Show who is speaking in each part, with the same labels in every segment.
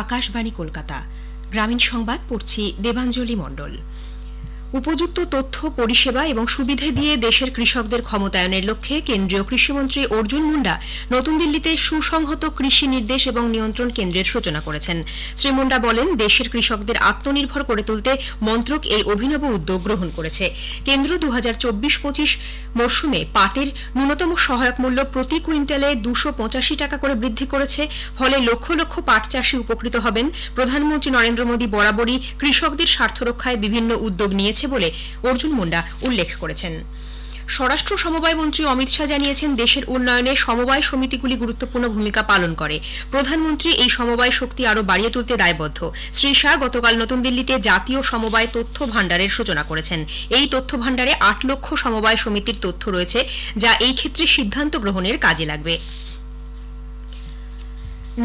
Speaker 1: আকাশবাণী কলকাতা। গ্রামীণ সংবাদ পড়ছি দেবাঞ্জলি মণ্ডল। উপযুক্ত তথ্য পরিষেবা এবং সুবিধে দিয়ে দেশের কৃষকদের ক্ষমতায়নের লক্ষ্যে কেন্দ্রীয় কৃষিমন্ত্রী অর্জুন মুন্ডা নতুন দিল্লিতে সুসংহত কৃষি নির্দেশ এবং নিয়ন্ত্রণ কেন্দ্রের সূচনা করেছেন। শ্রী মুন্ডা বলেন, দেশের কৃষকদের আত্মনির্ভর করে তুলতে মন্ত্রক এই অভিনব উদ্যোগ গ্রহণ করেছে। কেন্দ্র 2024-25 মরশুমে পাটের ন্যূনতম সহায়ক মূল্য প্রতি কুইন্টালে 285 টাকা করে বৃদ্ধি করেছে। ফলে লক্ষ লক্ষ পাট চাষী উপকৃত হবেন। প্রধানমন্ত্রী নরেন্দ্র মোদী বরাবরই কৃষকদের স্বার্থ রক্ষায় বিভিন্ন উদ্যোগ নিয়েছে বলে অর্জুন মুন্ডা উল্লেখ করেছেন। স্বরাষ্ট্র সমবায় মন্ত্রী অমিত শাহ জানিয়েছেন, দেশের উন্নয়নে সমবায় সমিতিগুলি গুরুত্বপূর্ণ ভূমিকা পালন করে। প্রধানমন্ত্রী এই সমবায় শক্তি আরও বাড়িয়ে তুলতে দায়বদ্ধ। শ্রী শাহ গতকাল নতুন দিল্লিতে জাতীয় সমবায় তথ্য ভাণ্ডারের সূচনা করেছেন। এই তথ্য ভাণ্ডারে 8 লক্ষ সমবায় সমিতির তথ্য রয়েছে, যা এই ক্ষেত্রে সিদ্ধান্ত গ্রহণের কাজে লাগবে।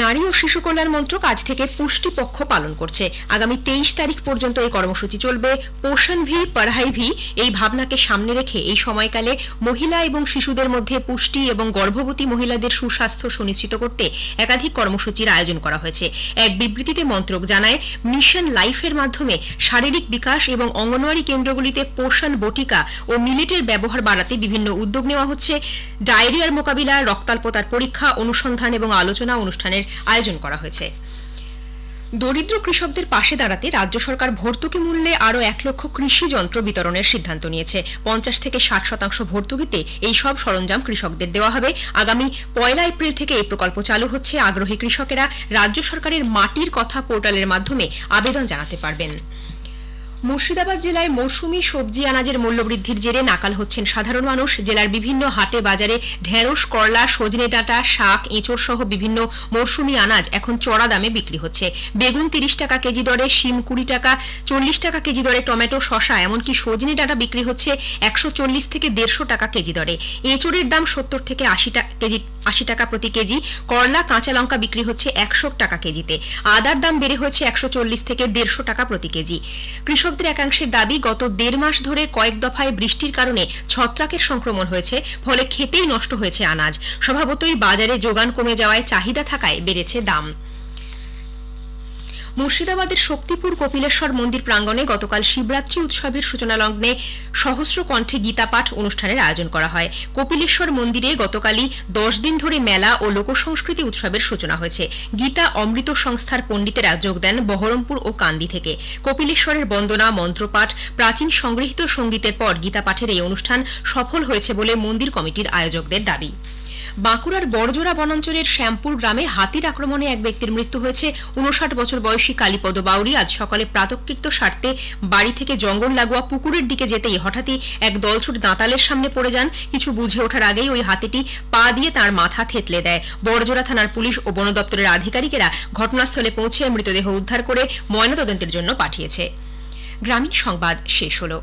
Speaker 1: নারী ও শিশু কল্যাণ মন্ত্রক আজ থেকে পুষ্টি পক্ষ পালন করছে। আগামী 23 তারিখ পর্যন্ত এই কর্মসূচি চলবে। পোষণ ভি পড়াই ভি এই ভাবনাকে সামনে রেখে এই সময়কালে মহিলা এবং শিশুদের মধ্যে পুষ্টি এবং গর্ভবতী মহিলাদের সুস্বাস্থ্য সুনিশ্চিত করতে একাধিক কর্মসূচির আয়োজন করা হয়েছে। এক বিবৃতিতে মন্ত্রক জানায়, মিশন লাইফের মাধ্যমে শারীরিক বিকাশ এবং অঙ্গনওয়াড়ি কেন্দ্রগুলিতে পোষণ বটিকা ও মিলেটের ব্যবহার বাড়াতে বিভিন্ন উদ্যোগ নেওয়া হচ্ছে। ডায়রিয়ার মোকাবিলা, রক্তাল্পতার পরীক্ষা, অনুসন্ধান এবং আলোচনা অনুষ্ঠানের আয়োজন করা হয়েছে। দরিদ্র কৃষকদের পাশে দাঁড়াতে রাজ্য সরকার ভর্তুকি মূল্যে আরও 1 লক্ষ কৃষি যন্ত্র বিতরণের সিদ্ধান্ত নিয়েছে। 50 থেকে 60% ভর্তুকিতে এই সব সরঞ্জাম কৃষকদের দেওয়া হবে। আগামী 1 এপ্রিল থেকে এই প্রকল্প চালু হচ্ছে। আগ্রহী কৃষকেরা রাজ্য সরকারের মাটির কথা পোর্টালের মাধ্যমে আবেদন জানাতে পারবেন। মুর্শিদাবাদ জেলায় মৌসুমী সবজি আনাজের মূল্যবৃদ্ধির জেরে নাকাল হচ্ছেন সাধারণ মানুষ। জেলার বিভিন্ন হাটে বাজারে ঢেঁড়স, করলা, সজনে ডাঁটা, শাক, এঁচড় সহ বিভিন্ন মৌসুমী আনাজ এখন চড়া দামে বিক্রি হচ্ছে। বেগুন 30 টাকা কেজি দরে, শিম 20 টাকা, 40 টাকা কেজি দরে টমেটো, শসা, এমনকি সজনে ডাঁটা বিক্রি হচ্ছে 140 থেকে 150 টাকা কেজি দরে। এঁচড়ের দাম 70 থেকে 80 টাকা প্রতি কেজি। করলা, কাঁচা লঙ্কা বিক্রি হচ্ছে 100 টাকা কেজিতে। আদার দাম বেড়ে হয়েছে 140 থেকে 150 টাকা প্রতি কেজি। কৃষকদের একাংশের দাবি, গত 1.5 মাস ধরে কয়েক দফায় বৃষ্টির কারণে ছত্রাকের সংক্রমণ হয়েছে, ফলে খেতেই নষ্ট হয়েছে আনাজ। স্বভাবতই বাজারে যোগান কমে যাওয়ায় চাহিদা থাকায় বেড়েছে দাম। মুর্শিদাবাদের শক্তিপুর কপিলেশ্বর মন্দির প্রাঙ্গণে গতকাল শিবরাত্রি উৎসবের সূচনা লগ্নে সহস্র কণ্ঠে গীতাপাঠ অনুষ্ঠানের আয়োজন করা হয়। কপিলেশ্বর মন্দিরে গতকালই 10 দিন ধরে মেলা ও লোকসংস্কৃতি উৎসবের সূচনা হয়েছে। গীতা অমৃত সংস্থার পণ্ডিতেরা যোগ দেন বহরমপুর ও কান্দি থেকে। কপিলেশ্বরের বন্দনা, মন্ত্রপাঠ, প্রাচীন সংগৃহীত সঙ্গীতের পর গীতাপাঠের এই অনুষ্ঠান সফল হয়েছে বলে মন্দির কমিটির আয়োজকদের দাবি। বাঁকুড়ার বড়জোড়া বনাঞ্চলের শ্যামপুর গ্রামে হাতির আক্রমণে এক ব্যক্তির মৃত্যু হয়েছে। 59 বছর বয়সী কালীপদ বাউরি আজ সকালে প্রাতঃকৃত্য সারতে বাড়ি থেকে জঙ্গল লাগোয়া পুকুরের দিকে যেতেই হঠাৎই এক দলছুট দাঁতালের সামনে পড়ে যান। কিছু বুঝে ওঠার আগেই ওই হাতিটি পা দিয়ে তার মাথা থেতলে দেয়। বড়জোড়া থানার পুলিশ ও বন দপ্তরের আধিকারিকেরা ঘটনাস্থলে পৌঁছে মৃতদেহ উদ্ধার করে ময়নাতদন্তের জন্য পাঠিয়েছে। গ্রামীণ সংবাদ শেষ হলো।